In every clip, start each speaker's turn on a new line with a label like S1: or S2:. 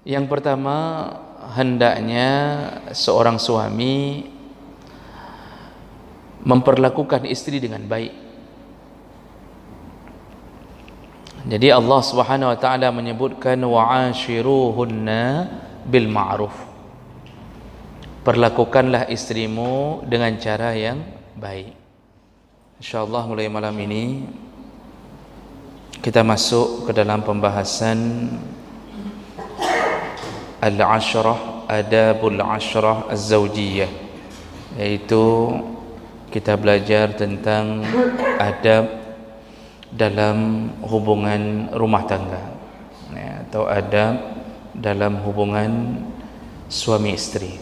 S1: Yang pertama, hendaknya seorang suami memperlakukan istri dengan baik. Jadi Allah Subhanahu wa taala menyebutkan wa'ashiruhunna bil ma'ruf. Perlakukanlah istrimu dengan cara yang baik. Insyaallah mulai malam ini kita masuk ke dalam pembahasan al-ashrah, adabul ashrah az-zawjiyah, yaitu kita belajar tentang adab dalam hubungan rumah tangga, atau adab dalam hubungan suami istri.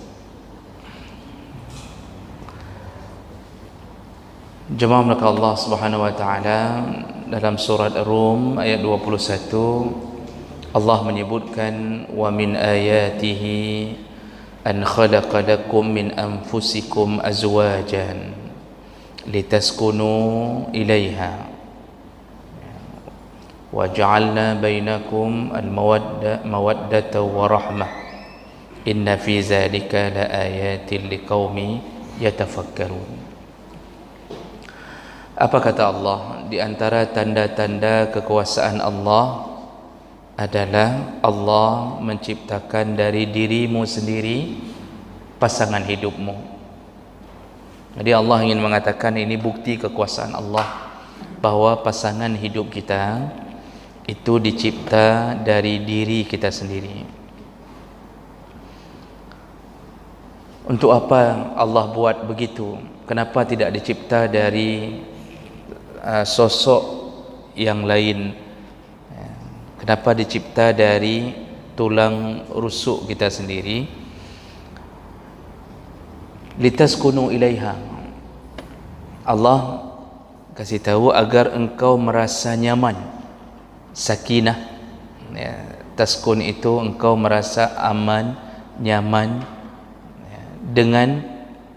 S1: Jemaah maka Allah Subhanahu wa taala dalam surat Ar-Rum ayat 21 Allah menyebutkan wa min ayatihi an khalaqa lakum min anfusikum azwajan litaskunu ilaiha wa ja'alna bainakum al-mawaddata wa rahmah inna fi zalika la ayatin liqaumin yatafakkarun. Apa kata Allah? Di antara tanda-tanda kekuasaan Allah adalah Allah menciptakan dari dirimu sendiri pasangan hidupmu. Jadi Allah ingin mengatakan ini bukti kekuasaan Allah, bahwa pasangan hidup kita itu dicipta dari diri kita sendiri. Untuk apa Allah buat begitu? Kenapa tidak dicipta dari sosok yang lain? Kenapa dicipta dari tulang rusuk kita sendiri? Litaskunu ilaiha. Allah kasih tahu agar engkau merasa nyaman, sakinah. Taskun itu engkau merasa aman, nyaman dengan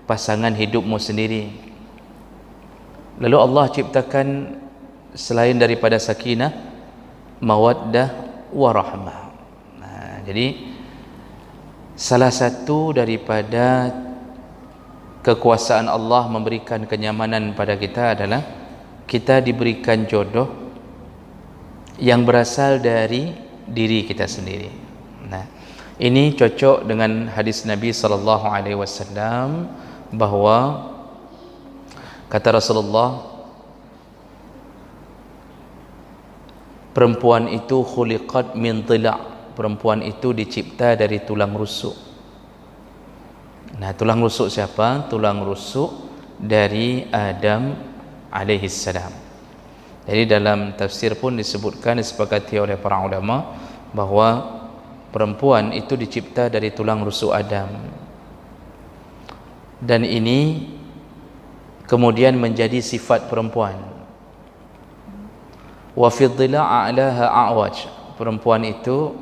S1: pasangan hidupmu sendiri. Lalu Allah ciptakan selain daripada sakinah, mawaddah wa rahmah. Jadi salah satu daripada kekuasaan Allah memberikan kenyamanan pada kita adalah kita diberikan jodoh yang berasal dari diri kita sendiri. Ini cocok dengan hadis Nabi sallallahu alaihi wasallam bahwa kata Rasulullah, perempuan itu khuliqat min dhila', perempuan itu dicipta dari tulang rusuk. Tulang rusuk siapa? Tulang rusuk dari Adam alaihi salam. Jadi dalam tafsir pun disebutkan, disepakati oleh para ulama bahwa perempuan itu dicipta dari tulang rusuk Adam. Dan ini kemudian menjadi sifat perempuan. Wa fi dhila' a'laha a'waj, perempuan itu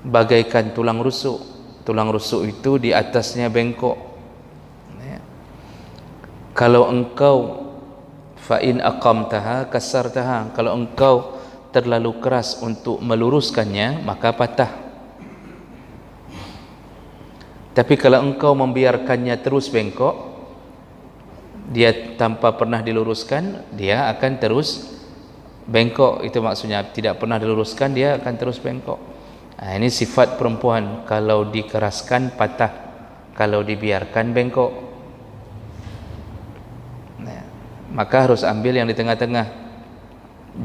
S1: bagaikan tulang rusuk. Tulang rusuk itu di atasnya bengkok. Kalau engkau fa in aqamtaha kasartaha, kalau engkau terlalu keras untuk meluruskannya maka patah. Tapi kalau engkau membiarkannya terus bengkok, dia tanpa pernah diluruskan, dia akan terus bengkok. Itu maksudnya, tidak pernah diluruskan, dia akan terus bengkok. Ini sifat perempuan, kalau dikeraskan patah, kalau dibiarkan bengkok. Maka harus ambil yang di tengah-tengah,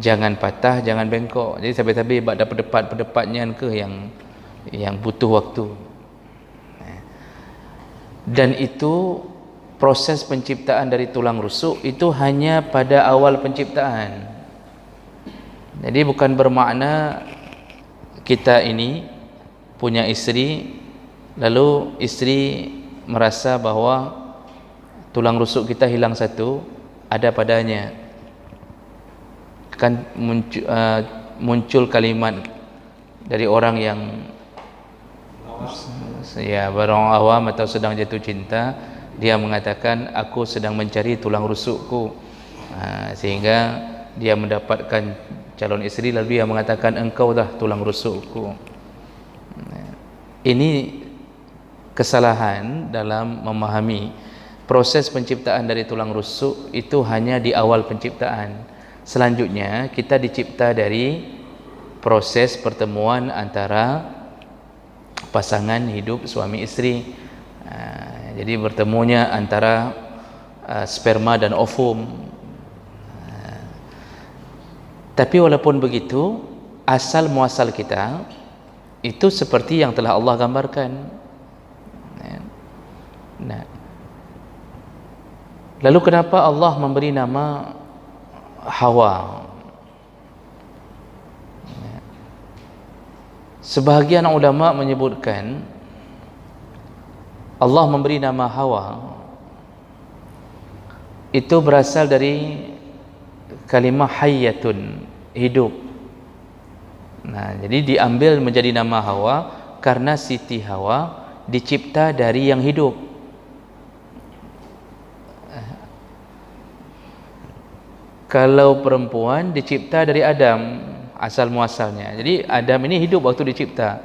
S1: jangan patah, jangan bengkok. Jadi sampai-sampai dapat pendapat-pendapatnya ke yang butuh waktu. Dan itu proses penciptaan dari tulang rusuk itu hanya pada awal penciptaan. Jadi bukan bermakna kita ini punya istri, lalu istri merasa bahwa tulang rusuk kita hilang satu, ada padanya. Kan muncul kalimat dari orang yang barang awam atau sedang jatuh cinta, dia mengatakan aku sedang mencari tulang rusukku, sehingga dia mendapatkan calon isteri, lalu dia mengatakan engkau dah tulang rusukku. Ini kesalahan dalam memahami proses penciptaan dari tulang rusuk itu hanya di awal penciptaan. Selanjutnya kita dicipta dari proses pertemuan antara pasangan hidup suami isteri. Jadi bertemunya antara sperma dan ovum. Tapi walaupun begitu, asal muasal kita itu seperti yang telah Allah gambarkan. Nah, lalu kenapa Allah memberi nama Hawa? Sebahagian ulama menyebutkan Allah memberi nama Hawa itu berasal dari kalimah hayyatun, hidup. Nah, jadi diambil menjadi nama Hawa karena Siti Hawa dicipta dari yang hidup. Kalau perempuan dicipta dari Adam, asal muasalnya. Jadi Adam ini hidup waktu dicipta,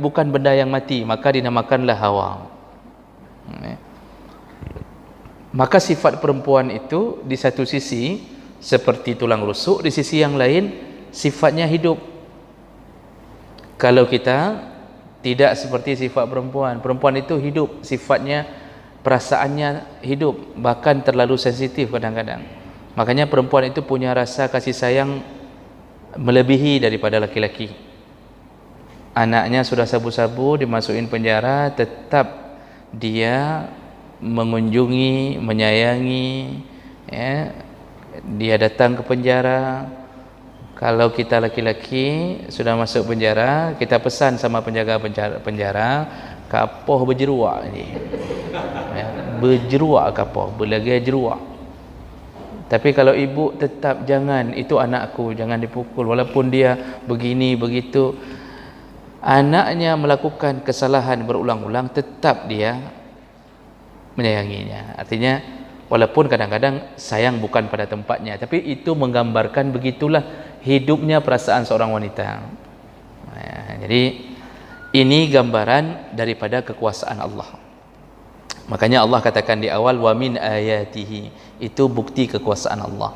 S1: bukan benda yang mati, maka dinamakanlah Hawa. Maka sifat perempuan itu di satu sisi seperti tulang rusuk, di sisi yang lain sifatnya hidup. Kalau kita tidak seperti sifat perempuan, perempuan itu hidup, sifatnya, perasaannya hidup, bahkan terlalu sensitif kadang-kadang. Makanya perempuan itu punya rasa kasih sayang melebihi daripada laki-laki. Anaknya sudah sabu-sabu, dimasukin penjara, tetap dia mengunjungi, menyayangi, ya. Dia datang ke penjara. Kalau kita laki-laki sudah masuk penjara, kita pesan sama penjaga penjara, kapoh berjeruak ni, ya, berjeruak kapoh, berlagai jeruak. Tapi kalau ibu tetap jangan, itu anakku, jangan dipukul walaupun dia begini begitu. Anaknya melakukan kesalahan berulang-ulang, tetap dia menyayanginya. Artinya walaupun kadang-kadang sayang bukan pada tempatnya, tapi itu menggambarkan begitulah hidupnya perasaan seorang wanita. Jadi ini gambaran daripada kekuasaan Allah. Makanya Allah katakan di awal wa min ayatihi, itu bukti kekuasaan Allah.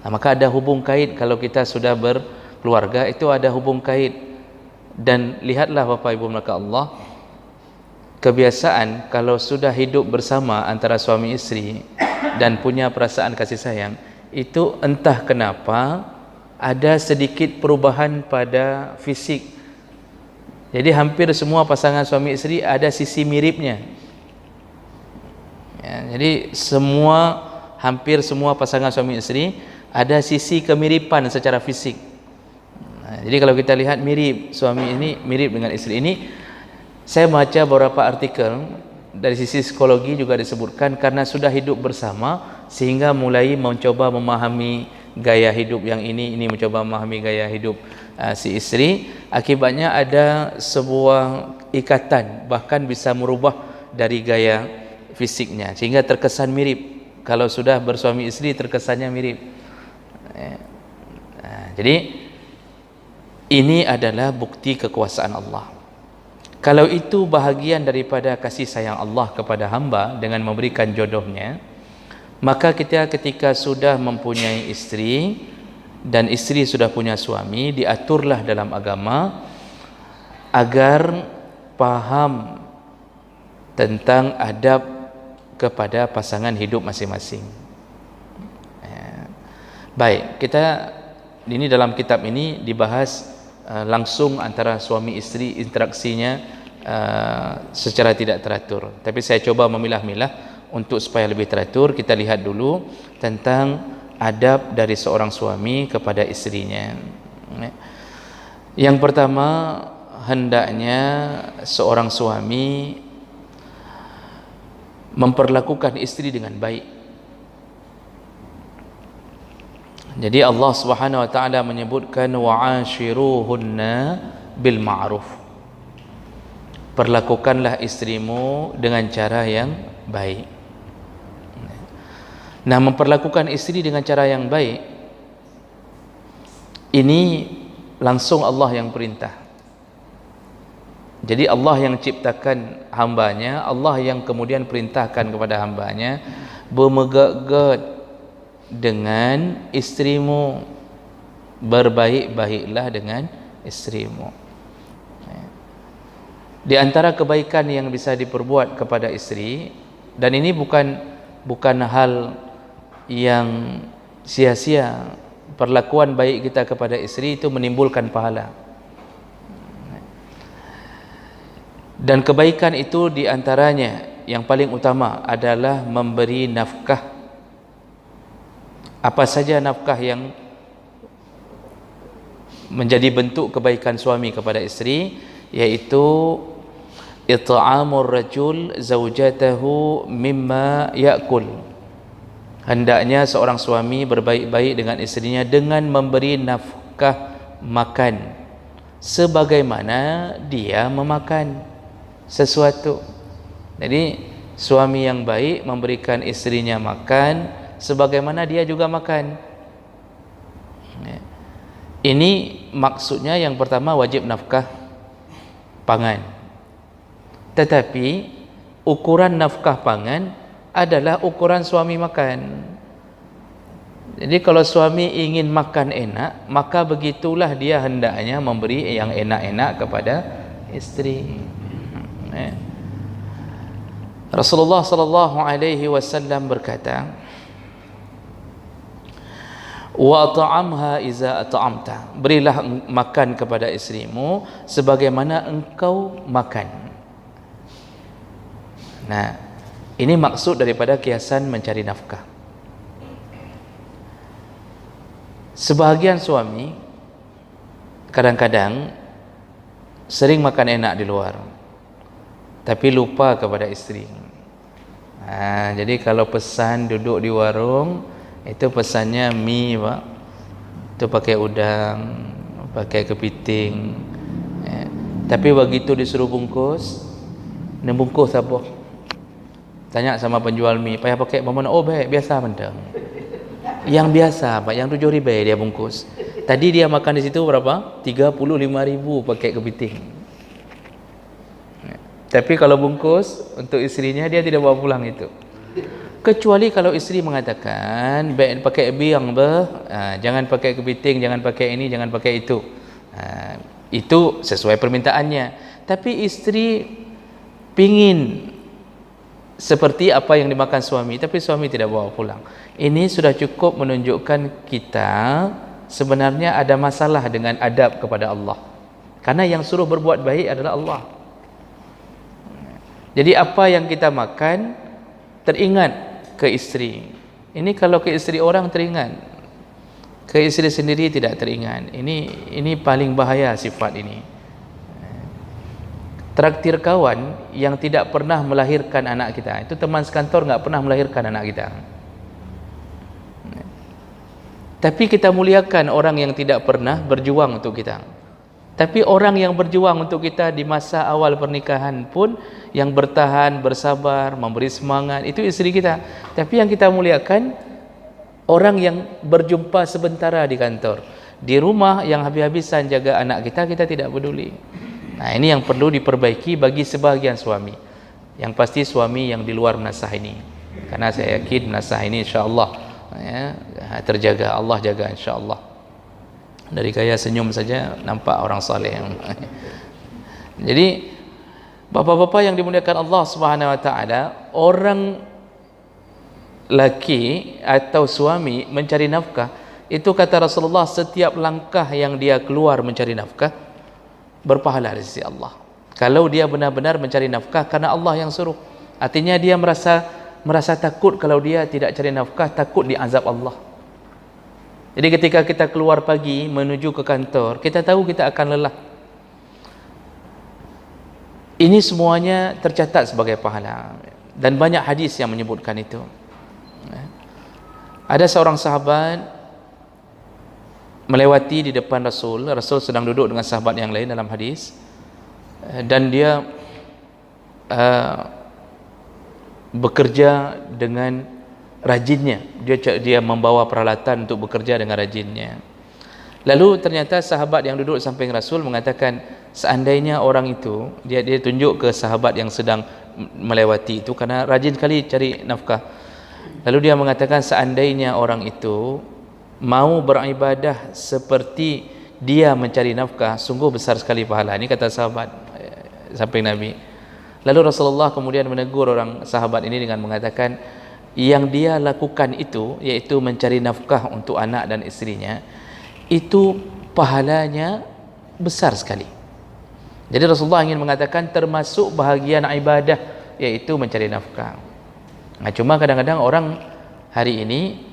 S1: Maka ada hubung kait, kalau kita sudah berkeluarga itu ada hubung kait. Dan lihatlah Bapak Ibu maka Allah, kebiasaan kalau sudah hidup bersama antara suami istri dan punya perasaan kasih sayang, itu entah kenapa ada sedikit perubahan pada fisik. Jadi hampir semua pasangan suami istri ada sisi miripnya, ya, jadi hampir semua pasangan suami istri ada sisi kemiripan secara fisik. Jadi kalau kita lihat mirip suami ini mirip dengan istri ini. Saya baca beberapa artikel dari sisi psikologi juga disebutkan karena sudah hidup bersama sehingga mulai mencoba memahami gaya hidup yang ini mencoba memahami gaya hidup si istri. Akibatnya ada sebuah ikatan, bahkan bisa merubah dari gaya fisiknya sehingga terkesan mirip. Kalau sudah bersuami istri terkesannya mirip. Jadi ini adalah bukti kekuasaan Allah. Kalau itu bahagian daripada kasih sayang Allah kepada hamba dengan memberikan jodohnya, maka kita ketika sudah mempunyai istri dan istri sudah punya suami, diaturlah dalam agama agar paham tentang adab kepada pasangan hidup masing-masing. Baik, kita ini dalam kitab ini dibahas langsung antara suami istri, interaksinya secara tidak teratur. Tapi saya coba memilah-milah untuk supaya lebih teratur. Kita lihat dulu tentang adab dari seorang suami kepada istrinya. Yang pertama, hendaknya seorang suami memperlakukan istri dengan baik. Jadi Allah Subhanahu wa taala menyebutkan wa'ashiruhunna bil ma'ruf. Perlakukanlah istrimu dengan cara yang baik. Nah, memperlakukan istri dengan cara yang baik Ini langsung Allah yang perintah. Jadi Allah yang ciptakan hambanya, Allah yang kemudian perintahkan kepada hambanya, bermegak-gak dengan istrimu, berbaik-baiklah dengan istrimu. Di antara kebaikan yang bisa diperbuat kepada istri, dan ini bukan hal yang sia-sia, perlakuan baik kita kepada istri itu menimbulkan pahala. Dan kebaikan itu di antaranya yang paling utama adalah memberi nafkah. Apa saja nafkah yang menjadi bentuk kebaikan suami kepada istri, yaitu it'amur rajul zaujatahu mimma ya'kul. Hendaknya seorang suami berbaik-baik dengan istrinya dengan memberi nafkah makan sebagaimana dia memakan sesuatu. Jadi suami yang baik memberikan istrinya makan sebagaimana dia juga makan. Ini maksudnya yang pertama wajib nafkah pangan. Tetapi ukuran nafkah pangan adalah ukuran suami makan. Jadi kalau suami ingin makan enak, maka begitulah dia hendaknya memberi yang enak-enak kepada istri. Rasulullah sallallahu alaihi wasallam berkata, wa ta'amha iza at'amta, berilah makan kepada istrimu sebagaimana engkau makan. Nah, ini maksud daripada kiasan mencari nafkah. Sebahagian suami kadang-kadang sering makan enak di luar, tapi lupa kepada istri. Jadi kalau pesan duduk di warung, itu pesannya mie, Pak. Itu pakai udang, pakai kepiting. Tapi begitu disuruh bungkus, ni bungkus apa? Tanya sama penjual mie, payah pakai apa mana? Oh, baik, biasa mentang. Yang biasa, Pak, yang 7 ribu dia bungkus. Tadi dia makan di situ berapa? 35.000 pakai kepiting. Tapi kalau bungkus untuk istrinya, dia tidak bawa pulang itu. Kecuali kalau istri mengatakan, baik pakai biang jangan pakai kepiting, jangan pakai ini, jangan pakai itu. Itu sesuai permintaannya. Tapi istri pingin seperti apa yang dimakan suami, tapi suami tidak bawa pulang. Ini sudah cukup menunjukkan kita sebenarnya ada masalah dengan adab kepada Allah. Karena yang suruh berbuat baik adalah Allah. Jadi apa yang kita makan teringat ke istri. Ini kalau ke istri orang teringat, ke istri sendiri tidak teringat. Ini paling bahaya sifat ini. Traktir kawan yang tidak pernah melahirkan anak kita, itu teman sekantor nggak pernah melahirkan anak kita. Tapi kita muliakan orang yang tidak pernah berjuang untuk kita. Tapi orang yang berjuang untuk kita di masa awal pernikahan pun, yang bertahan, bersabar, memberi semangat, itu istri kita. Tapi yang kita muliakan orang yang berjumpa sebentar di kantor. Di rumah yang habis-habisan jaga anak kita, kita tidak peduli. Nah, ini yang perlu diperbaiki bagi sebahagian suami. Yang pasti suami yang di luar menasah ini. Karena saya yakin menasah ini insya-Allah terjaga, Allah jaga insya-Allah. Dari gaya senyum saja nampak orang saleh. Jadi bapak-bapak yang dimuliakan Allah Subhanahu wa taala, orang laki atau suami mencari nafkah, itu kata Rasulullah, setiap langkah yang dia keluar mencari nafkah berpahala di sisi Allah. Kalau dia benar-benar mencari nafkah karena Allah yang suruh, artinya dia merasa takut kalau dia tidak cari nafkah, takut diazab Allah. Jadi ketika kita keluar pagi menuju ke kantor, kita tahu kita akan lelah. Ini semuanya tercatat sebagai pahala, dan banyak hadis yang menyebutkan itu. Ada seorang sahabat melewati di depan Rasul. Rasul sedang duduk dengan sahabat yang lain dalam hadis, dan dia bekerja dengan rajinnya. Dia membawa peralatan untuk bekerja dengan rajinnya. Lalu ternyata sahabat yang duduk samping Rasul mengatakan, seandainya orang itu, dia tunjuk ke sahabat yang sedang melewati itu, karena rajin sekali cari nafkah. Lalu dia mengatakan, seandainya orang itu mau beribadah seperti dia mencari nafkah, sungguh besar sekali pahala. Ini kata sahabat samping Nabi. Lalu Rasulullah kemudian menegur orang sahabat ini dengan mengatakan, yang dia lakukan itu, yaitu mencari nafkah untuk anak dan istrinya, itu pahalanya besar sekali. Jadi Rasulullah ingin mengatakan termasuk bahagian ibadah, yaitu mencari nafkah. Nah, cuma kadang-kadang orang hari ini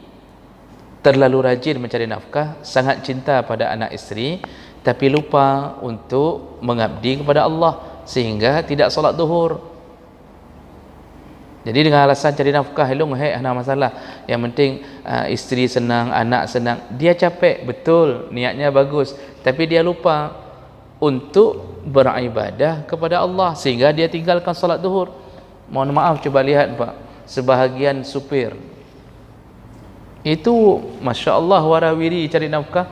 S1: terlalu rajin mencari nafkah, sangat cinta pada anak isteri, tapi lupa untuk mengabdi kepada Allah, sehingga tidak solat zuhur. Jadi dengan alasan cari nafkah, elong ada masalah. Yang penting isteri senang, anak senang. Dia capek, betul, niatnya bagus, tapi dia lupa untuk beribadah kepada Allah, sehingga dia tinggalkan solat zuhur. Mohon maaf, coba lihat Pak, sebahagian supir itu Masya Allah warawiri cari nafkah.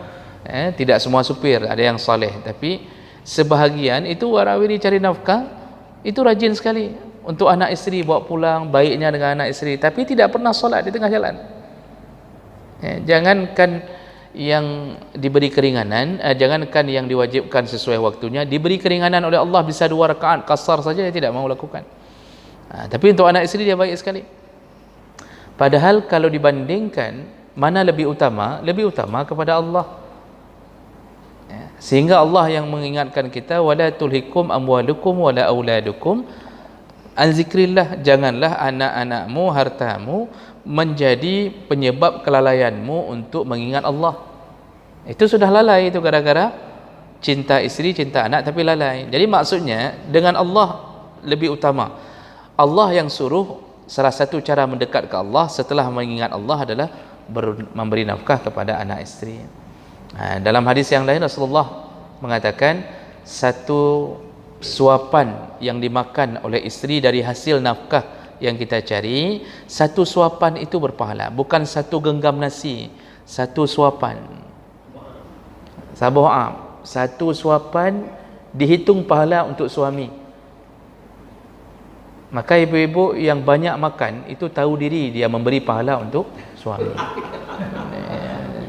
S1: Tidak semua supir, ada yang saleh, tapi sebahagian itu warawiri cari nafkah, itu rajin sekali untuk anak isteri, bawa pulang, baiknya dengan anak isteri, tapi tidak pernah solat di tengah jalan. Jangankan yang diberi keringanan, jangankan yang diwajibkan sesuai waktunya, diberi keringanan oleh Allah bisa 2 rakaat qasar saja dia tidak mau lakukan. Tapi untuk anak isteri dia baik sekali. Padahal kalau dibandingkan mana lebih utama? Lebih utama kepada Allah. Sehingga Allah yang mengingatkan kita, wala tulhikum amwalukum wala auladukum an zikrillah, janganlah anak-anakmu, hartamu menjadi penyebab kelalaianmu untuk mengingat Allah. Itu sudah lalai, itu gara-gara cinta istri, cinta anak, tapi lalai. Jadi maksudnya dengan Allah lebih utama. Allah yang suruh, salah satu cara mendekat ke Allah setelah mengingat Allah adalah memberi nafkah kepada anak istri. Dalam hadis yang lain Rasulullah mengatakan, satu suapan yang dimakan oleh istri dari hasil nafkah yang kita cari, satu suapan itu berpahala, bukan satu genggam nasi, satu suapan. Sabo'am, satu suapan dihitung pahala untuk suami. Maka ibu-ibu yang banyak makan itu tahu diri dia memberi pahala untuk suami.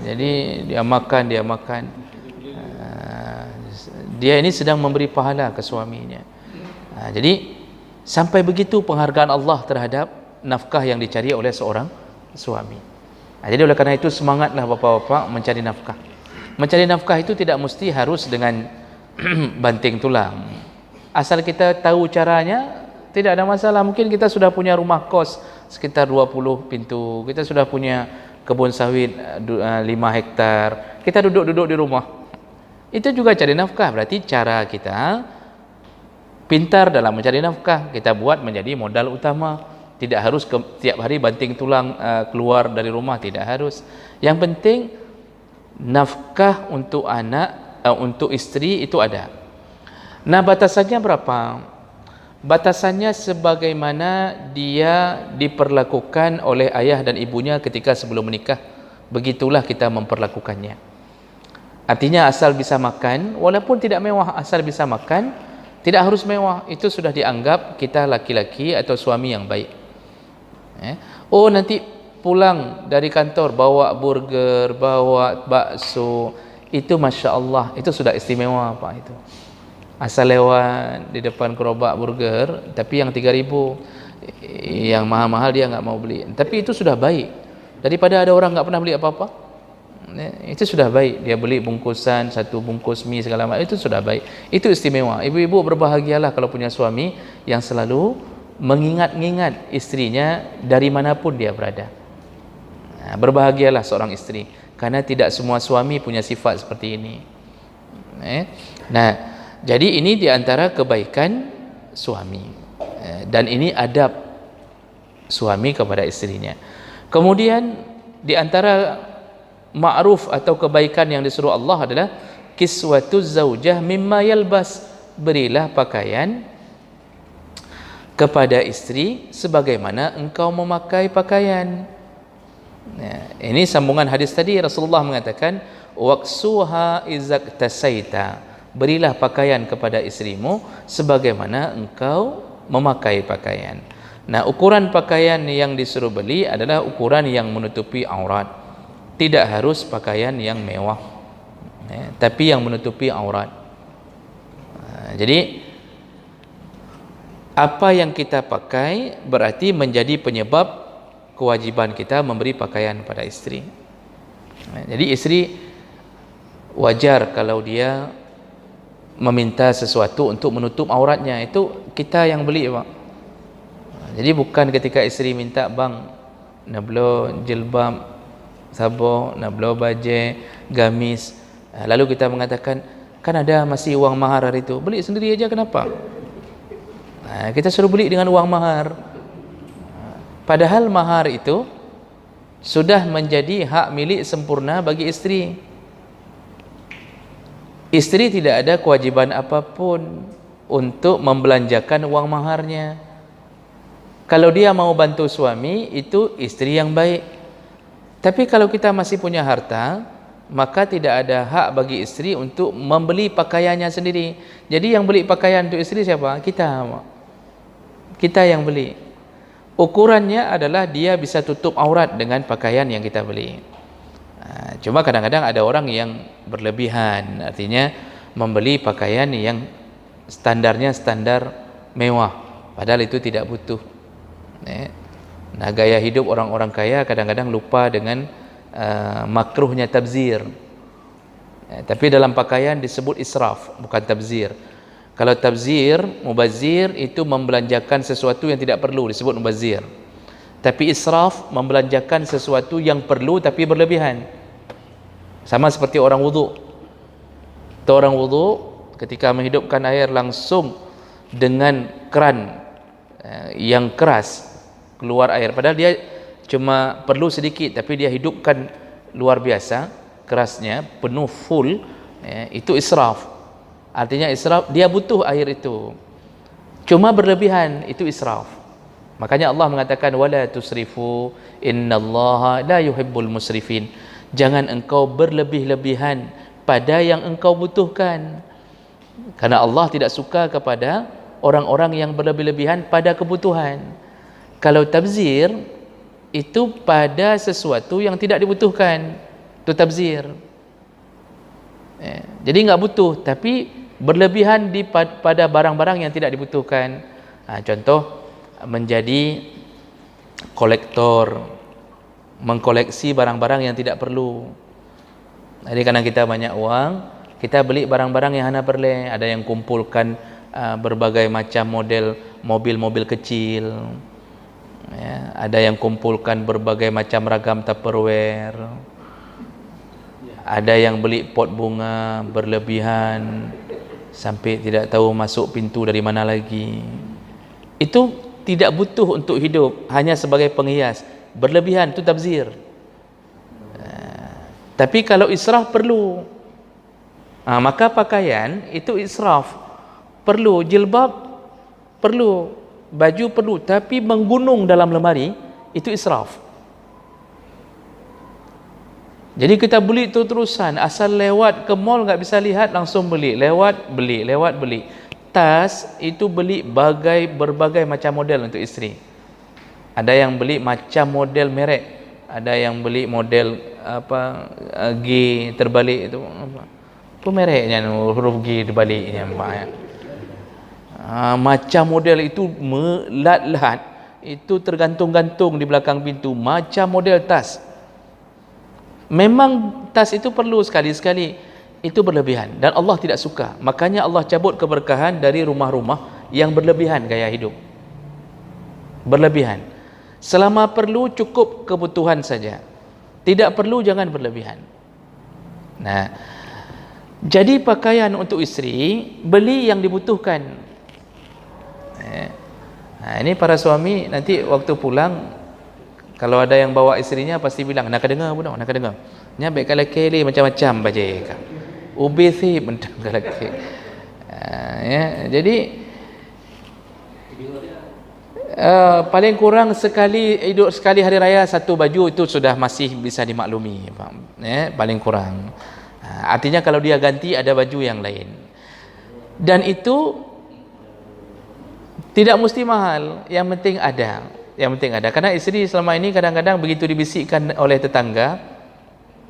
S1: Jadi dia makan, dia ini sedang memberi pahala ke suaminya. Jadi sampai begitu penghargaan Allah terhadap nafkah yang dicari oleh seorang suami. Jadi oleh karena itu semangatlah bapak-bapak mencari nafkah. Mencari nafkah itu tidak mesti harus dengan banting tulang. Asal kita tahu caranya, tidak ada masalah. Mungkin kita sudah punya rumah kos sekitar 20 pintu, kita sudah punya kebun sawit 5 hektar, kita duduk-duduk di rumah, itu juga cari nafkah. Berarti cara kita pintar dalam mencari nafkah, kita buat menjadi modal utama. Tidak harus tiap hari banting tulang keluar dari rumah, tidak harus. Yang penting nafkah untuk anak, untuk istri itu ada. Nah, batasannya berapa? Batasannya sebagaimana dia diperlakukan oleh ayah dan ibunya ketika sebelum menikah, begitulah kita memperlakukannya. Artinya asal bisa makan, walaupun tidak mewah, asal bisa makan, tidak harus mewah, itu sudah dianggap kita laki-laki atau suami yang baik. Oh, nanti pulang dari kantor bawa burger, bawa bakso, itu Masya Allah, itu sudah istimewa Pak. Itu asal lewat di depan gerobak burger, tapi yang 3.000, yang mahal-mahal dia nggak mau beli, tapi itu sudah baik daripada ada orang nggak pernah beli apa-apa. Itu sudah baik, dia beli bungkusan, 1 bungkus mie segala macam, itu sudah baik, itu istimewa. Ibu-ibu berbahagialah kalau punya suami yang selalu mengingat-ingat istrinya dari manapun dia berada. Berbahagialah seorang istri, karena tidak semua suami punya sifat seperti ini. Nah, jadi ini diantara kebaikan suami, dan ini adab suami kepada istrinya. Kemudian diantara ma'ruf atau kebaikan yang disuruh Allah adalah kiswatuz zaujah mimma yalbas, berilah pakaian kepada istri sebagaimana engkau memakai pakaian. Ini sambungan hadis tadi. Rasulullah mengatakan, waqsuha izak tasaita, berilah pakaian kepada isterimu sebagaimana engkau memakai pakaian. Nah, ukuran pakaian yang disuruh beli adalah ukuran yang menutupi aurat. Tidak harus pakaian yang mewah, tapi yang menutupi aurat. Jadi apa yang kita pakai berarti menjadi penyebab kewajiban kita memberi pakaian pada isteri. Jadi isteri wajar kalau dia meminta sesuatu untuk menutup auratnya, itu kita yang beli, Pak. Jadi bukan ketika isteri minta, bang nak beli jilbab sabah, nak beli baju gamis, lalu kita mengatakan kan ada masih uang mahar hari itu, beli sendiri aja, kenapa? Kita suruh beli dengan uang mahar, padahal mahar itu sudah menjadi hak milik sempurna bagi isteri. Isteri tidak ada kewajiban apapun untuk membelanjakan uang maharnya. Kalau dia mau bantu suami, itu isteri yang baik. Tapi kalau kita masih punya harta, maka tidak ada hak bagi isteri untuk membeli pakaiannya sendiri. Jadi yang beli pakaian untuk isteri siapa? Kita yang beli. Ukurannya adalah dia bisa tutup aurat dengan pakaian yang kita beli. Cuma kadang-kadang ada orang yang berlebihan, artinya membeli pakaian yang standarnya standar mewah, padahal itu tidak butuh. Nah, gaya hidup orang-orang kaya kadang-kadang lupa dengan makruhnya tabzir. Tapi dalam pakaian disebut israf, bukan tabzir. Kalau tabzir, mubazir itu membelanjakan sesuatu yang tidak perlu, disebut mubazir. Tapi israf membelanjakan sesuatu yang perlu tapi berlebihan. Sama seperti orang wudu. Orang wudu ketika menghidupkan air langsung dengan keran yang keras keluar air, padahal dia cuma perlu sedikit, tapi dia hidupkan luar biasa kerasnya, penuh full, itu israf. Artinya israf, dia butuh air itu, cuma berlebihan, itu israf. Makanya Allah mengatakan wala tusrifu innallaha la yuhibbul musrifin. Jangan engkau berlebih-lebihan pada yang engkau butuhkan, karena Allah tidak suka kepada orang-orang yang berlebih-lebihan pada kebutuhan. Kalau tabzir itu pada sesuatu yang tidak dibutuhkan, itu tabzir. Jadi enggak butuh tapi berlebihan pada barang-barang yang tidak dibutuhkan. Contoh, menjadi kolektor, mengkoleksi barang-barang yang tidak perlu. Jadi karena kita banyak uang, kita beli barang-barang yang hana perlu. Ada yang kumpulkan berbagai macam model mobil-mobil kecil, ada yang kumpulkan berbagai macam ragam Tupperware, ada yang beli pot bunga berlebihan sampai tidak tahu masuk pintu dari mana lagi. Itu tidak butuh untuk hidup, hanya sebagai penghias. Berlebihan itu tabzir. Tapi kalau israf perlu, maka pakaian itu israf, perlu, jilbab perlu, baju perlu, tapi menggunung dalam lemari itu israf. Jadi kita beli terus-terusan, asal lewat ke mall nggak bisa lihat, langsung beli, lewat beli. Tas itu beli berbagai macam model untuk isteri. Ada yang beli macam model merek, ada yang beli model G terbalik itu apa mereknya, huruf G terbaliknya, macam model itu melat-lat, itu tergantung-gantung di belakang pintu, macam model tas. Memang tas itu perlu sekali-sekali, itu berlebihan dan Allah tidak suka. Makanya Allah cabut keberkahan dari rumah-rumah yang berlebihan gaya hidup. Berlebihan. Selama perlu cukup kebutuhan saja. Tidak perlu jangan berlebihan. Nah, jadi pakaian untuk isteri beli yang dibutuhkan. Nah, ini para suami nanti waktu pulang, kalau ada yang bawa isterinya pasti bilang, nak dengar budak, nak dengar. Nya baik kalau kele macam-macam baca ka. Ubi si mentang kalau ke. Jadi paling kurang sekali hidup sekali hari raya satu baju itu sudah masih bisa dimaklumi, paling kurang. Artinya kalau dia ganti ada baju yang lain. Dan itu tidak mesti mahal, yang penting ada. Yang penting ada. Karena isteri selama ini kadang-kadang begitu dibisikkan oleh tetangga,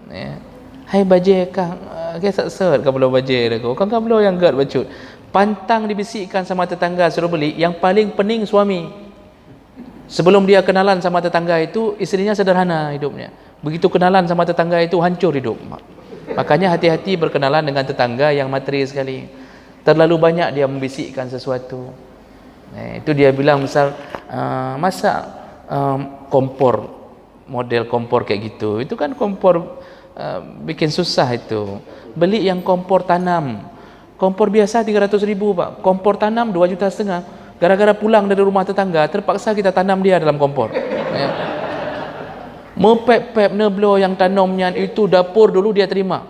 S1: ya, hai baje kang, ke sat ka belau baje deku. Kang ka belau yang gat bacut. Pantang dibisikkan sama tetangga suruh beli, yang paling pening suami. Sebelum dia kenalan sama tetangga itu, istrinya sederhana hidupnya. Begitu kenalan sama tetangga itu hancur hidup. Makanya hati-hati berkenalan dengan tetangga yang materi sekali. Terlalu banyak dia membisikkan sesuatu. Itu dia bilang misal masak kompor, model kompor kayak gitu, itu kan kompor bikin susah itu. Beli yang kompor tanam. Kompor biasa 300.000 Pak, kompor tanam 2,5 juta. Gara-gara pulang dari rumah tetangga terpaksa kita tanam dia dalam kompor, ya. Mepep-pep neblo yang tanamnya itu, dapur dulu dia terima,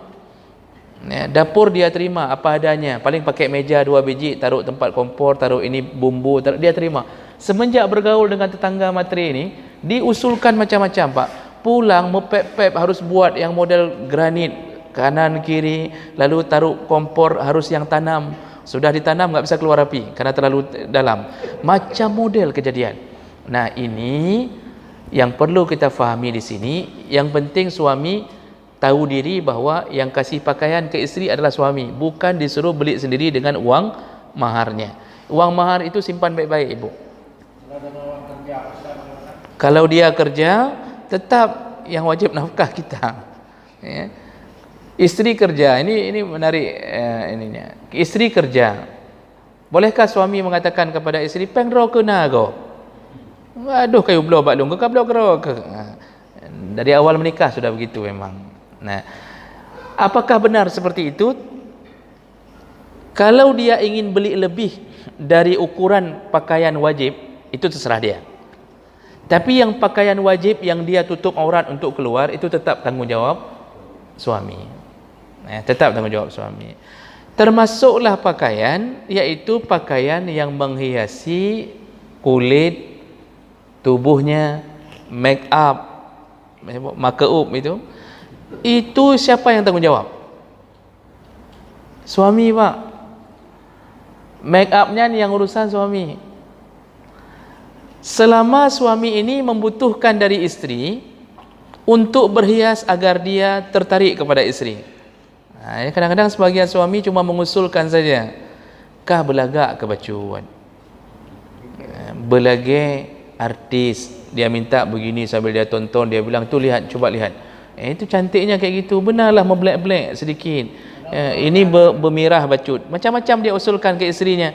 S1: ya, dapur dia terima apa adanya, paling pakai meja 2 biji, taruh tempat kompor, taruh ini bumbu, dia terima. Semenjak bergaul dengan tetangga materi ini, diusulkan macam-macam Pak. Pulang mepep-pep harus buat yang model granit, kanan kiri, lalu taruh kompor harus yang tanam. Sudah ditanam nggak bisa keluar api karena terlalu dalam. Macam model kejadian. Nah, ini yang perlu kita fahami di sini. Yang penting suami tahu diri bahwa yang kasih pakaian ke isteri adalah suami, bukan disuruh beli sendiri dengan uang maharnya. Uang mahar itu simpan baik-baik, Ibu. Kalau dia kerja, tetap yang wajib nafkah kita, ya. Isteri kerja, ini menarik, ininya. Isteri kerja, bolehkah suami mengatakan kepada isteri, pengro kena go, aduh kayu belau baklung ke belau ke. Dari awal menikah sudah begitu memang. Nah, apakah benar seperti itu? Kalau dia ingin beli lebih dari ukuran pakaian wajib, itu terserah dia. Tapi yang pakaian wajib yang dia tutup aurat untuk keluar, itu tetap tanggungjawab suami. Tetap tanggungjawab suami. Termasuklah pakaian, yaitu pakaian yang menghiasi kulit, tubuhnya, make up, makeup itu siapa yang tanggung jawab? Suami Pak. Make upnya yang urusan suami. Selama suami ini membutuhkan dari istri untuk berhias agar dia tertarik kepada istri. Kadang-kadang sebagian suami cuma mengusulkan saja, kah belagak ke bacuan, belage artis, dia minta begini sambil dia tonton, dia bilang tu lihat, coba lihat, itu cantiknya kayak gitu, benarlah membelak-belak sedikit, ini bermirah bacut, macam-macam dia usulkan ke isterinya.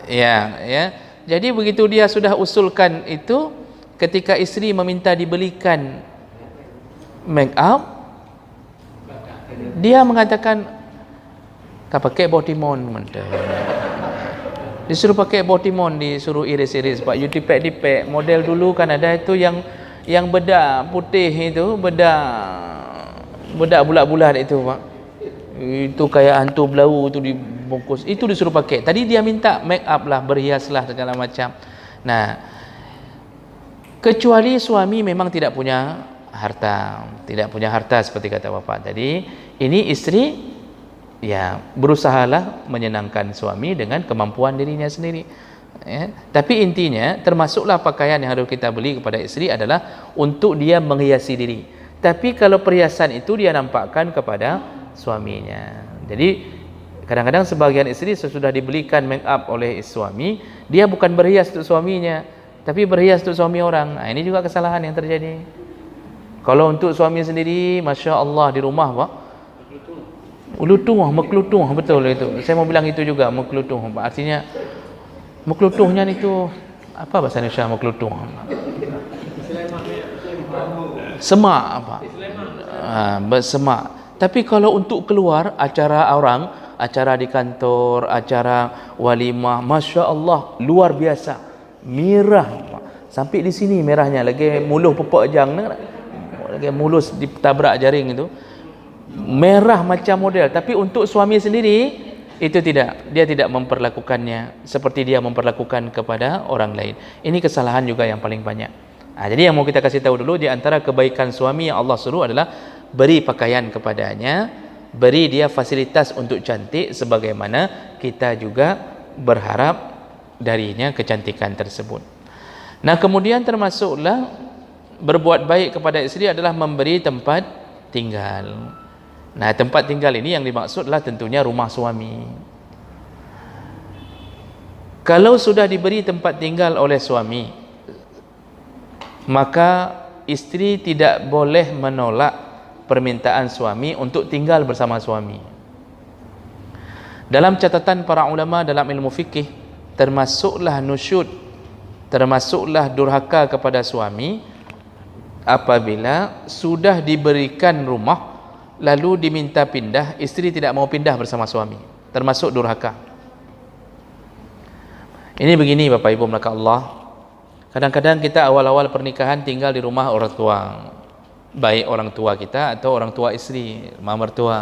S1: Ya. Jadi begitu dia sudah usulkan itu, ketika isteri meminta dibelikan make up, dia mengatakan kau pakai botimon, disuruh pakai botimon, disuruh iris-iris Pak, you dipek-dipek. Model dulu kan ada itu yang bedak putih itu, bedak bulat-bulat itu Pak, itu kayak hantu belau itu dibungkus, itu disuruh pakai. Tadi dia minta make up lah, berhiaslah segala macam. Nah, kecuali suami memang tidak punya harta seperti kata Bapak tadi, ini istri ya berusahalah menyenangkan suami dengan kemampuan dirinya sendiri, ya. Tapi intinya termasuklah pakaian yang harus kita beli kepada istri adalah untuk dia menghiasi diri. Tapi kalau perhiasan itu dia nampakkan kepada suaminya. Jadi kadang-kadang sebagian istri sesudah dibelikan make up oleh suami, dia bukan berhias untuk suaminya, tapi berhias untuk suami orang. Ini juga kesalahan yang terjadi. Kalau untuk suami sendiri, Masya Allah, di rumah Pak, meklutuh, betul itu. Saya mau bilang itu juga, meklutuh. Artinya, meklutuhnya itu, apa bahasa Indonesia meklutuh? Semak, Pak. Bersemak. Tapi kalau untuk keluar, acara orang, acara di kantor, acara walimah, Masya Allah, luar biasa. Merah, Pak. Sampai di sini merahnya, lagi muluh pepak jang, lagi mulus ditabrak jaring itu, merah macam model. Tapi untuk suami sendiri itu tidak, dia tidak memperlakukannya seperti dia memperlakukan kepada orang lain. Ini kesalahan juga yang paling banyak. Jadi yang mau kita kasih tahu dulu, di antara kebaikan suami yang Allah suruh adalah beri pakaian kepadanya, beri dia fasilitas untuk cantik, sebagaimana kita juga berharap darinya kecantikan tersebut. Nah, kemudian termasuklah berbuat baik kepada isteri adalah memberi tempat tinggal. Nah, tempat tinggal ini yang dimaksudlah tentunya rumah suami. Kalau sudah diberi tempat tinggal oleh suami, maka isteri tidak boleh menolak permintaan suami untuk tinggal bersama suami. Dalam catatan para ulama dalam ilmu fikih, termasuklah nusyud, termasuklah durhaka kepada suami apabila sudah diberikan rumah lalu diminta pindah, isteri tidak mau pindah bersama suami, termasuk durhaka. Ini begini Bapak Ibu maka Allah, kadang-kadang kita awal-awal pernikahan tinggal di rumah orang tua, baik orang tua kita atau orang tua isteri, rumah mertua.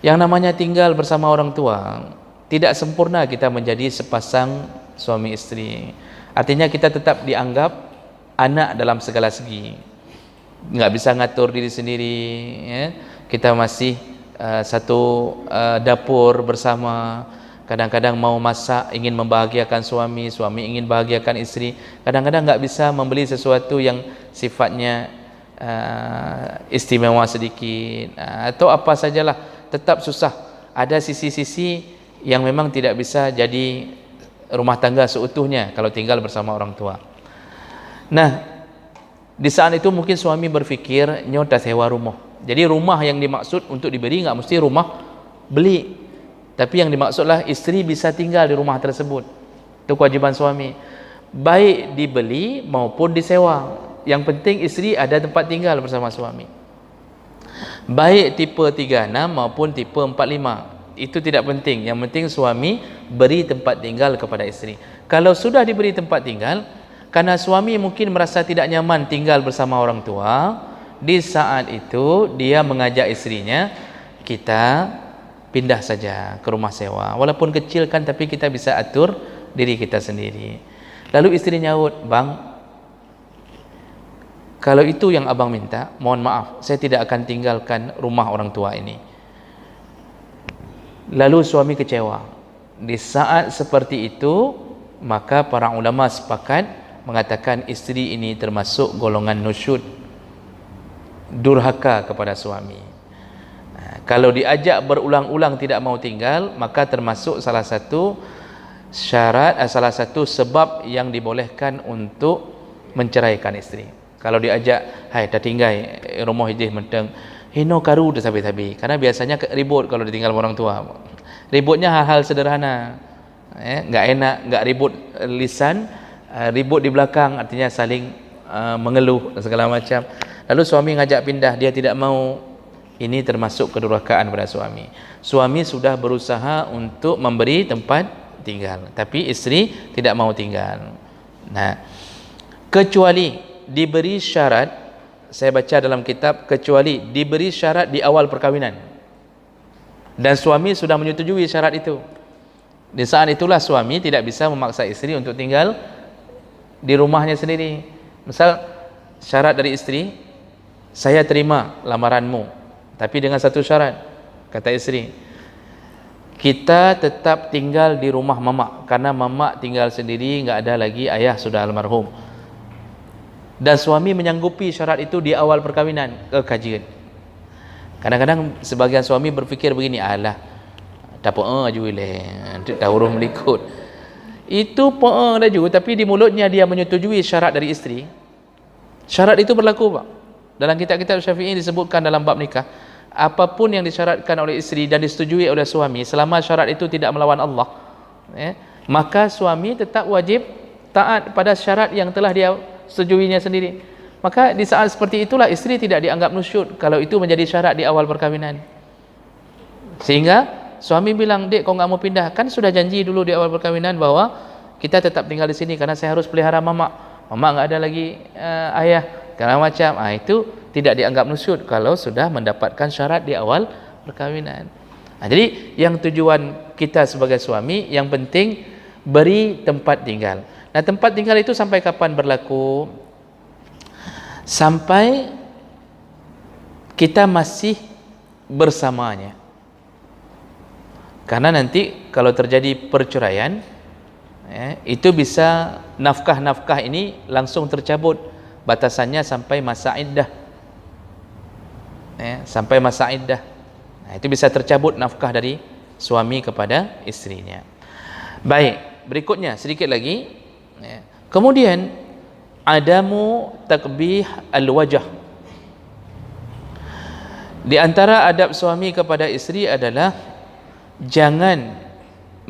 S1: Yang namanya tinggal bersama orang tua, tidak sempurna kita menjadi sepasang suami istri. Artinya kita tetap dianggap anak dalam segala segi, nggak bisa ngatur diri sendiri, ya. Kita masih satu dapur bersama. Kadang-kadang mau masak ingin membahagiakan suami, suami ingin bahagiakan istri. Kadang-kadang nggak bisa membeli sesuatu yang sifatnya istimewa sedikit, atau apa sajalah, tetap susah. Ada sisi-sisi yang memang tidak bisa jadi rumah tangga seutuhnya kalau tinggal bersama orang tua. Nah, di saat itu mungkin suami berpikir nyota sewa rumah. Jadi rumah yang dimaksud untuk diberi nggak mesti rumah beli, tapi yang dimaksudlah istri bisa tinggal di rumah tersebut. Itu kewajiban suami, baik dibeli maupun disewa. Yang penting istri ada tempat tinggal bersama suami, baik tipe 36 maupun tipe 45. Itu tidak penting, yang penting suami beri tempat tinggal kepada istri. Kalau sudah diberi tempat tinggal, karena suami mungkin merasa tidak nyaman tinggal bersama orang tua, di saat itu dia mengajak istrinya, kita pindah saja ke rumah sewa, walaupun kecil kan, tapi kita bisa atur diri kita sendiri. Lalu istri nyaut, bang, kalau itu yang abang minta, mohon maaf, saya tidak akan tinggalkan rumah orang tua ini. Lalu suami kecewa. Di saat seperti itu, maka para ulama sepakat mengatakan istri ini termasuk golongan nusyud, durhaka kepada suami. Kalau diajak berulang-ulang tidak mau tinggal, maka termasuk salah satu syarat, salah satu sebab yang dibolehkan untuk menceraikan istri. Kalau diajak, hai dah tinggal rumah hijih menteng, hino karu dah sabi-sabi. Karena biasanya ribut kalau ditinggal orang tua. Ributnya hal-hal sederhana, nggak enak, nggak ribut lisan, ribut di belakang, artinya saling mengeluh segala macam. Lalu suami ngajak pindah, dia tidak mau. Ini termasuk kedurhakaan pada suami. Suami sudah berusaha untuk memberi tempat tinggal, tapi istri tidak mau tinggal. Nah, kecuali diberi syarat, saya baca dalam kitab, kecuali diberi syarat di awal perkawinan dan suami sudah menyetujui syarat itu. Di saat itulah suami tidak bisa memaksa istri untuk tinggal di rumahnya sendiri. Misal syarat dari istri, saya terima lamaranmu, tapi dengan satu syarat, kata istri, kita tetap tinggal di rumah mamak, karena mamak tinggal sendiri, nggak ada lagi, ayah sudah almarhum. Dan suami menyanggupi syarat itu di awal perkawinan, kajian. Kadang-kadang sebagian suami berfikir begini, alah, dah po'e aja dah huruf melikut. Itu po'e dah juga, tapi di mulutnya dia menyetujui syarat dari istri. Syarat itu berlaku, Pak. Dalam kitab-kitab Syafi'i disebutkan dalam bab nikah, apapun yang disyaratkan oleh istri dan disetujui oleh suami, selama syarat itu tidak melawan Allah, maka suami tetap wajib taat pada syarat yang telah dia setujuinya sendiri. Maka di saat seperti itulah istri tidak dianggap nusyud kalau itu menjadi syarat di awal perkawinan. Sehingga suami bilang, dek, kau nggak mau pindah, kan sudah janji dulu di awal perkawinan bahwa kita tetap tinggal di sini karena saya harus pelihara mamak nggak ada lagi ayah, karena macam. Itu tidak dianggap nusyud kalau sudah mendapatkan syarat di awal perkawinan. Jadi yang tujuan kita sebagai suami, yang penting beri tempat tinggal. Nah, tempat tinggal itu sampai kapan berlaku? sampai kita masih bersamanya. Karena nanti kalau terjadi perceraian, itu bisa nafkah-nafkah ini langsung tercabut, batasannya sampai masa iddah, sampai masa iddah. Itu bisa tercabut nafkah dari suami kepada istrinya. Baik, berikutnya sedikit lagi. Kemudian adamu takbih al-wajah. Di antara adab suami kepada isteri adalah jangan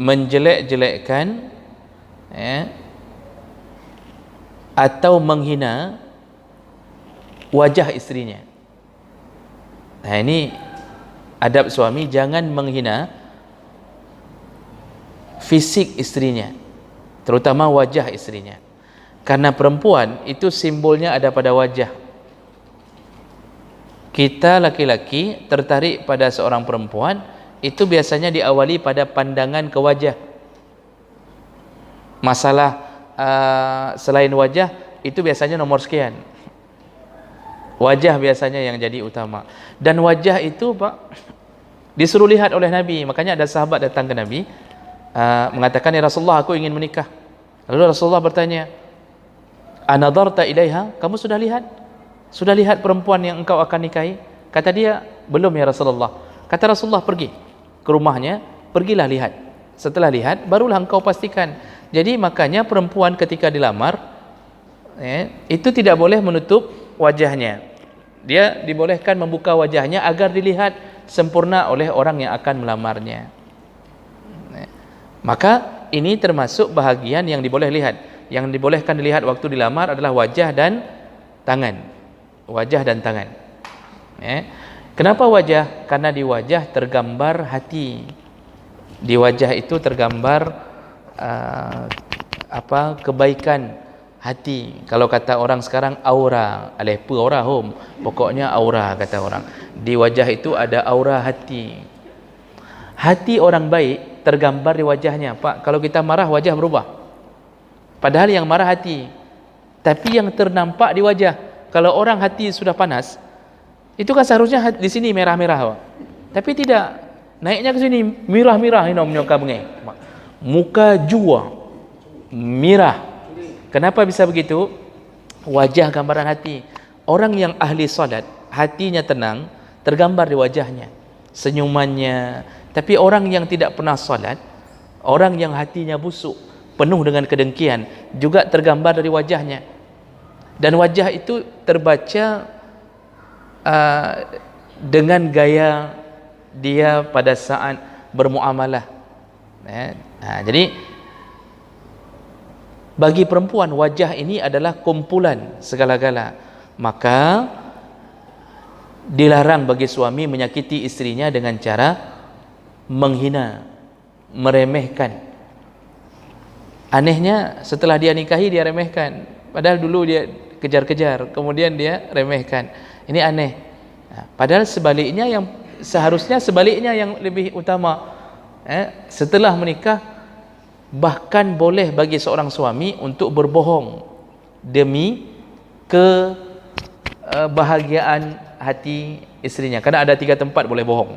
S1: menjelek-jelekkan atau menghina wajah istrinya. Nah, ini adab suami, jangan menghina fisik istrinya, terutama wajah istrinya. Karena perempuan itu simbolnya ada pada wajah. Kita laki-laki tertarik pada seorang perempuan itu biasanya diawali pada pandangan ke wajah. Masalah selain wajah itu biasanya nomor sekian. Wajah biasanya yang jadi utama. Dan wajah itu, Pak, disuruh lihat oleh Nabi. Makanya ada sahabat datang ke Nabi, mengatakan, ya Rasulullah, aku ingin menikah. Lalu Rasulullah bertanya, anadarta ilaiha, kamu sudah lihat? Sudah lihat perempuan yang engkau akan nikahi? Kata dia, belum ya Rasulullah. Kata Rasulullah, pergi ke rumahnya, pergilah lihat. Setelah lihat, barulah engkau pastikan. Jadi makanya perempuan ketika dilamar, itu tidak boleh menutup wajahnya. Dia dibolehkan membuka wajahnya agar dilihat sempurna oleh orang yang akan melamarnya. Maka ini termasuk bahagian yang diboleh lihat. Yang dibolehkan dilihat waktu dilamar adalah wajah dan tangan. Wajah dan tangan. Kenapa wajah? Karena di wajah tergambar hati. Di wajah itu tergambar kebaikan hati. Kalau kata orang sekarang, aura, alepa aura home. Pokoknya aura, kata orang. Di wajah itu ada aura hati. Hati orang baik tergambar di wajahnya. Pak, kalau kita marah, wajah berubah. Padahal yang marah hati, tapi yang ternampak di wajah. Kalau orang hati sudah panas, itu kan seharusnya di sini merah-merah, Pak. Tapi tidak, naiknya ke sini mirah-mirah, ini menyoka bengai. Muka jua mirah. Kenapa bisa begitu? Wajah gambaran hati. Orang yang ahli salat, hatinya tenang, tergambar di wajahnya, senyumannya. Tapi orang yang tidak pernah salat, orang yang hatinya busuk, penuh dengan kedengkian, juga tergambar dari wajahnya. Dan wajah itu terbaca dengan gaya dia pada saat bermuamalah. Jadi bagi perempuan, wajah ini adalah kumpulan segala-gala. Maka dilarang bagi suami menyakiti istrinya dengan cara menghina, meremehkan. Anehnya setelah dia nikahi dia remehkan, padahal dulu dia kejar-kejar, kemudian dia remehkan. Ini aneh. Padahal sebaliknya, yang seharusnya sebaliknya yang lebih utama. Setelah menikah, bahkan boleh bagi seorang suami untuk berbohong demi kebahagiaan hati istrinya. Karena ada 3 tempat boleh bohong.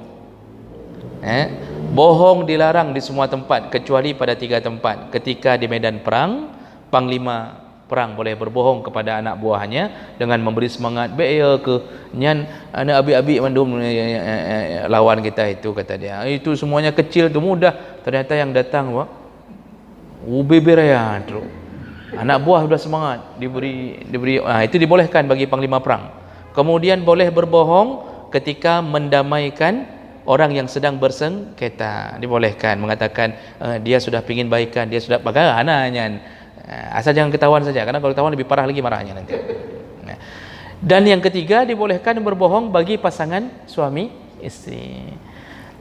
S1: Bohong dilarang di semua tempat kecuali pada 3 tempat. Ketika di medan perang, panglima perang boleh berbohong kepada anak buahnya dengan memberi semangat, "Be ke nyan anak abi-abi mandum lawan kita itu," kata dia. "Itu semuanya kecil tu, mudah." Ternyata yang datang, Pak, ubeberaya tu. Anak buah sudah semangat, diberi itu dibolehkan bagi panglima perang. Kemudian boleh berbohong ketika mendamaikan orang yang sedang bersengketa, dibolehkan mengatakan dia sudah pingin baikan, dia sudah pakai anaknya. Asal jangan ketahuan saja, karena kalau ketahuan lebih parah lagi marahnya nanti. Dan yang ketiga, dibolehkan berbohong bagi pasangan suami istri.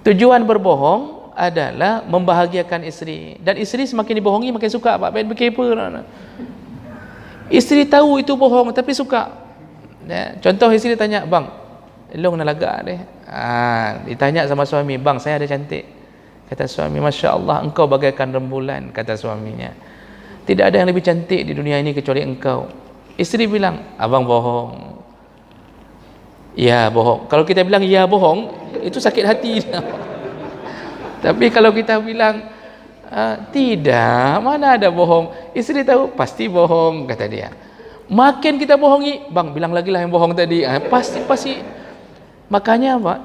S1: Tujuan berbohong adalah membahagiakan istri, dan istri semakin dibohongi makin suka, Pak. Ben berkeper. Istri tahu itu bohong tapi suka. Contoh, istri tanya, "Bang, elong nak lagak deh." Ditanya sama suami, "Bang, saya ada cantik." Kata suami, "Masya Allah, engkau bagaikan rembulan," kata suaminya. "Tidak ada yang lebih cantik di dunia ini kecuali engkau." Isteri bilang, abang bohong. Ya bohong. Kalau kita bilang ya bohong, itu sakit hati. Tapi kalau kita bilang tidak, mana ada bohong, isteri tahu pasti bohong, kata dia. Makin kita bohongi, bang bilang lagi lah yang bohong tadi. Pasti. Makanya Pak,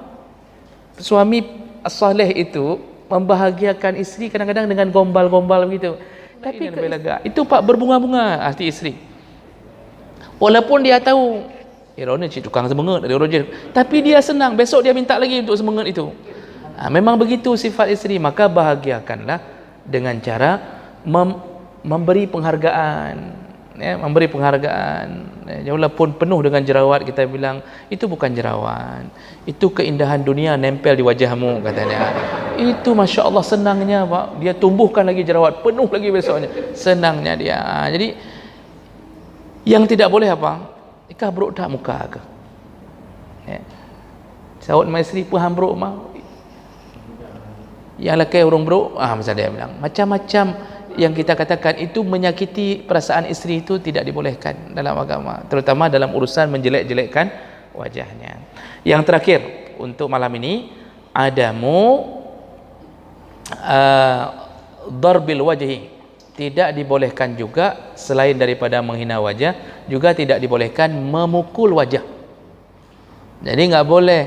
S1: suami saleh itu membahagiakan isteri kadang-kadang dengan gombal-gombal begitu. Tapi lebih lega. Itu Pak, berbunga-bunga hati isteri. Walaupun dia tahu Irona cik tukang semenget dari Roger, tapi dia senang, besok dia minta lagi untuk semenget itu. Memang begitu sifat isteri. Maka bahagiakanlah dengan cara memberi penghargaan, ya, memberi penghargaan. Ya, walaupun penuh dengan jerawat, kita bilang itu bukan jerawat, itu keindahan dunia nempel di wajahmu, katanya. Itu masya Allah senangnya Pak, dia tumbuhkan lagi jerawat, penuh lagi besoknya, senangnya dia. Jadi yang tidak boleh apa? Ikah buruk tak muka ke? Ya. Sawat maistri paham buruk mah. Yang laki urung buruk, macam dia bilang. Macam-macam yang kita katakan itu menyakiti perasaan isteri itu tidak dibolehkan dalam agama. Terutama dalam urusan menjelek-jelekkan wajahnya. Yang terakhir untuk malam ini, adamu darbil wajhi. Tidak dibolehkan juga selain daripada menghina wajah, juga tidak dibolehkan memukul wajah. Jadi nggak boleh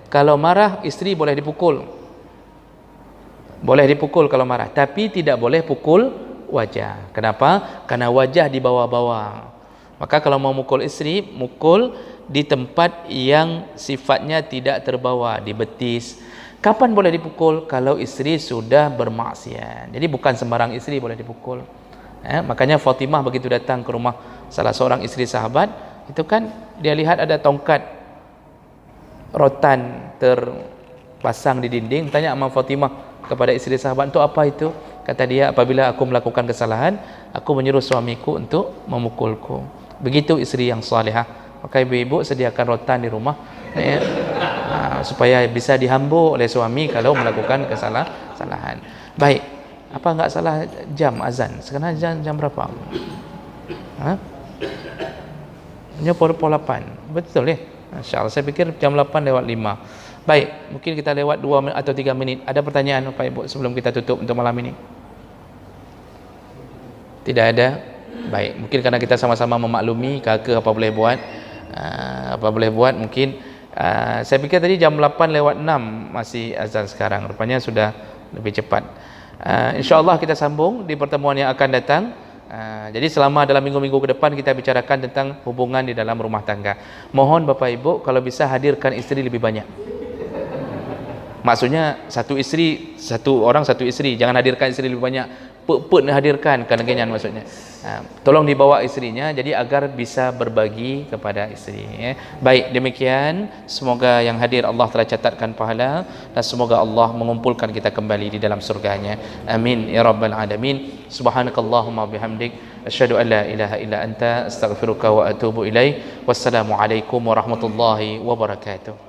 S1: kalau marah isteri boleh dipukul, boleh dipukul kalau marah, tapi tidak boleh pukul wajah. Kenapa? Karena wajah dibawa-bawa. Maka kalau mau mukul isteri, mukul di tempat yang sifatnya tidak terbawa, di betis. Kapan boleh dipukul? Kalau isteri sudah bermaksiat. Jadi bukan sembarang isteri boleh dipukul. Makanya Fatimah begitu datang ke rumah salah seorang isteri sahabat, itu kan dia lihat ada tongkat rotan terpasang di dinding. Tanya sama Fatimah kepada isteri sahabat, untuk apa itu? Kata dia, apabila aku melakukan kesalahan, aku menyuruh suamiku untuk memukulku. Begitu isteri yang salihah. Maka ibu-ibu sediakan rotan di rumah, ya, supaya bisa dihambur oleh suami kalau melakukan kesalahan. Baik, apa enggak salah jam azan? Sekarang jam berapa? Ini pukul 8. Betul ya? Masya-Allah, saya pikir jam 8 lewat 5. Baik, mungkin kita lewat 2 atau 3 minit. Ada pertanyaan Bapak Ibu sebelum kita tutup untuk malam ini? Tidak ada? Baik, mungkin karena kita sama-sama memaklumi kakak apa boleh buat. Mungkin saya pikir tadi jam 8 lewat 6 masih azan sekarang. Rupanya sudah lebih cepat. InsyaAllah kita sambung di pertemuan yang akan datang. Jadi selama dalam minggu-minggu ke depan kita bicarakan tentang hubungan di dalam rumah tangga. Mohon Bapak Ibu kalau bisa hadirkan istri lebih banyak. Maksudnya satu orang satu istri, jangan hadirkan istri lebih banyak. Put hadirkan kenyataan maksudnya. Tolong dibawa istrinya jadi agar bisa berbagi kepada istri, ya. Baik, demikian semoga yang hadir Allah telah catatkan pahala dan semoga Allah mengumpulkan kita kembali di dalam surganya. Amin ya rabbal alamin. Subhanakallahumma bihamdik asyhadu an la ilaha illa anta astaghfiruka wa atubu ilaik. Wassalamu alaikum warahmatullahi wabarakatuh.